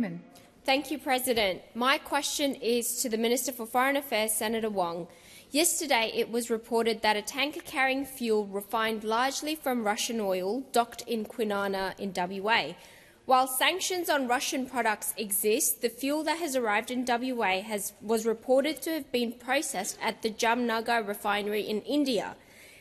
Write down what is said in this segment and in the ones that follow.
Payman. Thank you, President. My question is to the Minister for Foreign Affairs, Senator Wong. Yesterday, it was reported that a tanker carrying fuel refined largely from Russian oil docked in Kwinana in WA. While sanctions on Russian products exist, the fuel that has arrived in WA was reported to have been processed at the Jamnagar refinery in India.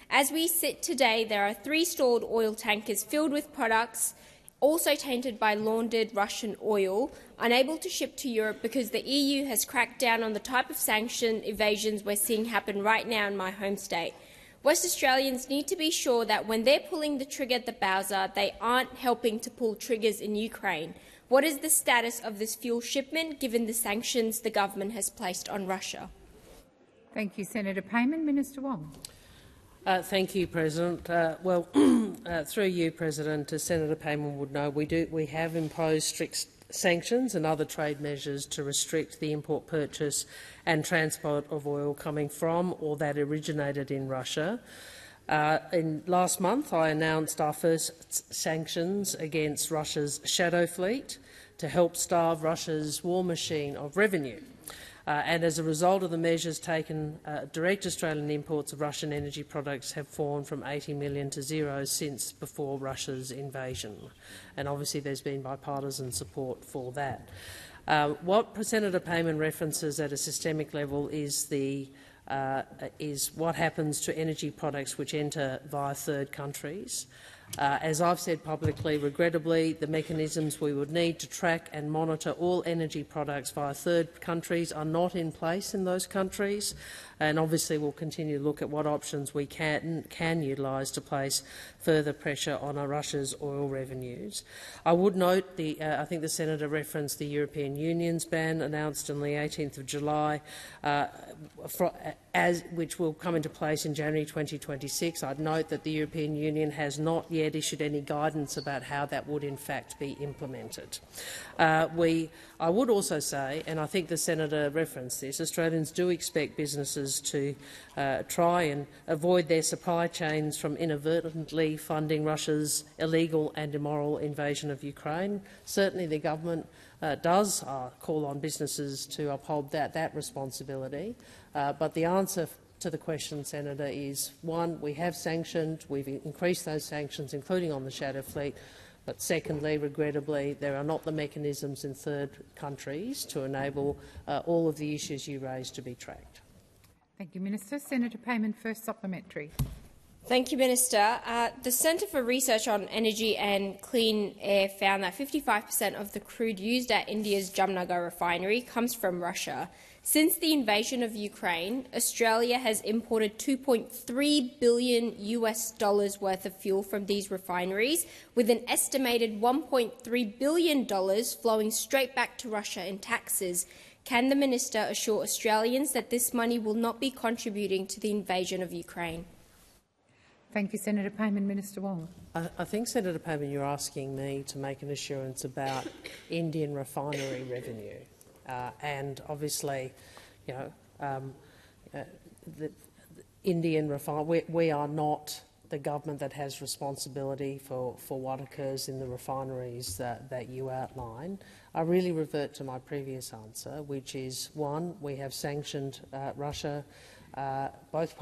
As we sit today, there are 3 stored oil tankers filled with products also tainted by laundered Russian oil, unable to ship to Europe because the EU has cracked down on the type of sanction evasions we're seeing happen right now in my home state. West Australians need to be sure that when they're pulling the trigger at the Bowser, they aren't helping to pull triggers in Ukraine. What is the status of this fuel shipment, given the sanctions the government has placed on Russia? Thank you, Senator Payman. Minister Wong. Thank you, President. Through you, President, as Senator Payman would know, we have imposed strict sanctions and other trade measures to restrict the import, purchase and transport of oil coming from or that originated in Russia. Last month, I announced our first sanctions against Russia's shadow fleet to help starve Russia's war machine of revenue. And as a result of the measures taken, direct Australian imports of Russian energy products have fallen from 80 million to 0 since before Russia's invasion. And obviously there's been bipartisan support for that. What Senator Payman references at a systemic level is what happens to energy products which enter via third countries. As I've said publicly, regrettably, the mechanisms we would need to track and monitor all energy products via third countries are not in place in those countries, and obviously we'll continue to look at what options we can utilise to place further pressure on Russia's oil revenues. I would note, I think the Senator referenced the European Union's ban announced on the 18th of July, which will come into place in January 2026. I'd note that the European Union has not yet issued any guidance about how that would in fact be implemented. I would also say, and I think the Senator referenced this, Australians do expect businesses to try and avoid their supply chains from inadvertently funding Russia's illegal and immoral invasion of Ukraine. Certainly the government does call on businesses to uphold that responsibility. But the answer to the question, Senator, is one, we have sanctioned, we've increased those sanctions, including on the shadow fleet, but secondly, regrettably, there are not the mechanisms in third countries to enable all of the issues you raised to be tracked. Thank you, Minister. Senator Payman, first supplementary. Thank you, Minister. The Centre for Research on Energy and Clean Air found that 55% of the crude used at India's Jamnagar refinery comes from Russia. Since the invasion of Ukraine, Australia has imported $2.3 billion worth of fuel from these refineries, with an estimated $1.3 billion flowing straight back to Russia in taxes. Can the Minister assure Australians that this money will not be contributing to the invasion of Ukraine? Thank you, Senator Payman. Minister Wong. I think, Senator Payman, you're asking me to make an assurance about Indian refinery revenue. And obviously, you know, the Indian refinery, we are not the government that has responsibility for what occurs in the refineries that you outline. I really revert to my previous answer, which is, one, we have sanctioned Russia. Both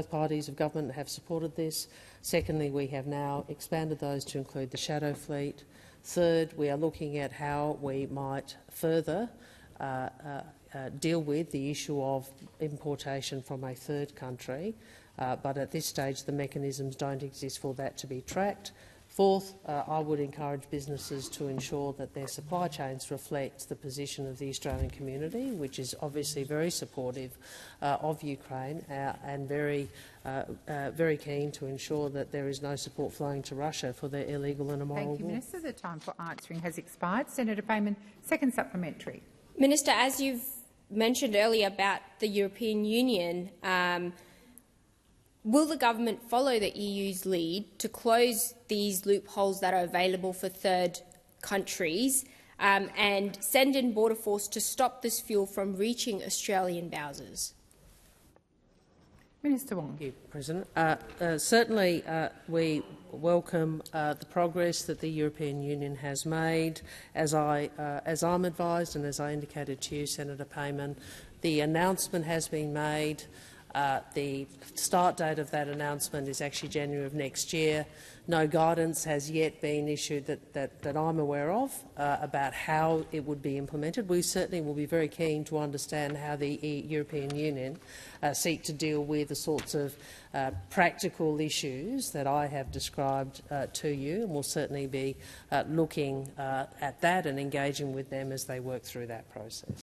parties of government have supported this. Secondly, we have now expanded those to include the shadow fleet. Third, we are looking at how we might further deal with the issue of importation from a third country, but at this stage the mechanisms don't exist for that to be tracked. Fourth, I would encourage businesses to ensure that their supply chains reflect the position of the Australian community, which is obviously very supportive of Ukraine and very keen to ensure that there is no support flowing to Russia for their illegal and immoral war. Thank you, Minister. The time for answering has expired. Senator Payman, second supplementary. Minister, as you've mentioned earlier about the European Union, will the government follow the EU's lead to close these loopholes that are available for third countries and send in Border Force to stop this fuel from reaching Australian Bowsers? Minister Wong. Thank you, President. Certainly, we welcome the progress that the European Union has made. As I'm advised, and as I indicated to you, Senator Payman, the announcement has been made. The start date of that announcement is actually January of next year. No guidance has yet been issued that I'm aware of about how it would be implemented. We certainly will be very keen to understand how the European Union seek to deal with the sorts of practical issues that I have described to you, and we'll certainly be looking at that and engaging with them as they work through that process.